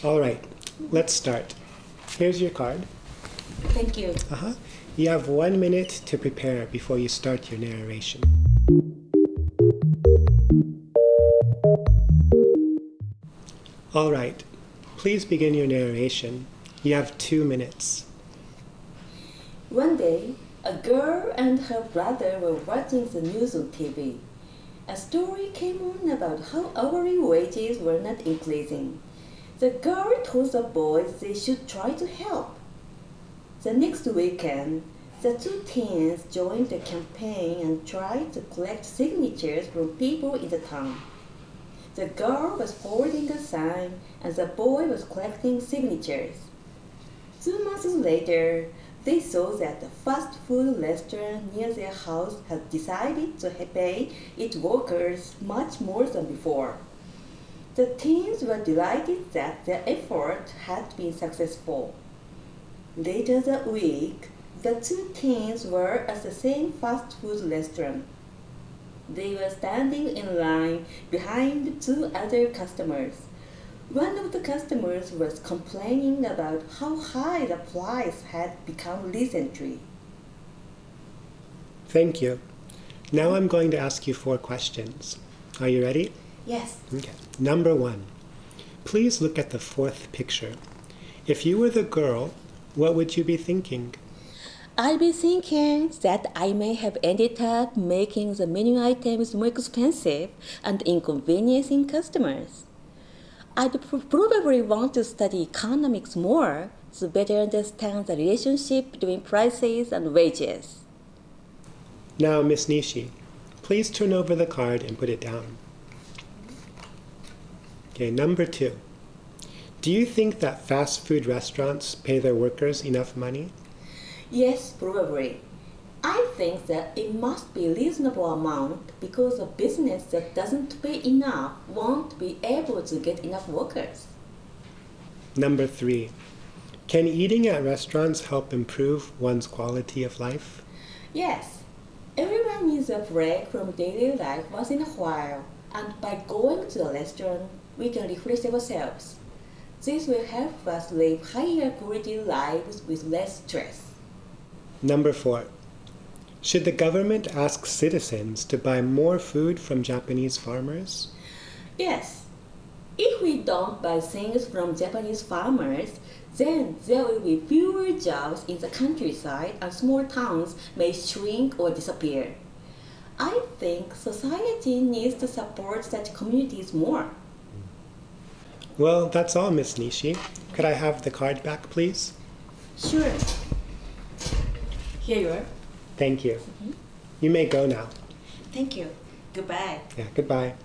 All right, let's start. Here's your card. Thank you. You have 1 minute to prepare before you start your narration. All right, please begin your narration. You have 2 minutes. One day, a girl and her brother were watching the news on TV. A story came on about how hourly wages were not increasing. The girl told the boys they should try to help. The next weekend, the two teens joined the campaign and tried to collect signatures from people in the town. The girl was holding a sign and the boy was collecting signatures. 2 months later, they saw that the fast food restaurant near their house had decided to pay its workers much more than before. The teens were delighted that their effort had been successful. Later that week, the two teens were at the same fast food restaurant. They were standing in line behind 2 other customers. One of the customers was complaining about how high the price had become recently. Thank you. Now I'm going to ask you 4 questions. Are you ready? Yes. Okay. Number 1. Please look at the 4th picture. If you were the girl, what would you be thinking? I'd be thinking that I may have ended up making the menu items more expensive and inconveniencing customers. I'd probably want to study economics more to better understand the relationship between prices and wages. Now, Miss Nishi, please turn over the card and put it down. Okay, number 2. Do you think that fast food restaurants pay their workers enough money? Yes, probably. I think that it must be a reasonable amount because a business that doesn't pay enough won't be able to get enough workers. Number 3. Can eating at restaurants help improve one's quality of life? Yes, everyone needs a break from daily life once in a while, and by going to a restaurant, we can refresh ourselves. This will help us live higher quality lives with less stress. Number 4. Should the government ask citizens to buy more food from Japanese farmers? Yes. If we don't buy things from Japanese farmers, then there will be fewer jobs in the countryside and small towns may shrink or disappear. I think society needs to support such communities more. Well, that's all, Miss Nishi. Could I have the card back, please? Sure. Here you are. Thank you. You may go now. Thank you. Goodbye. Yeah, goodbye.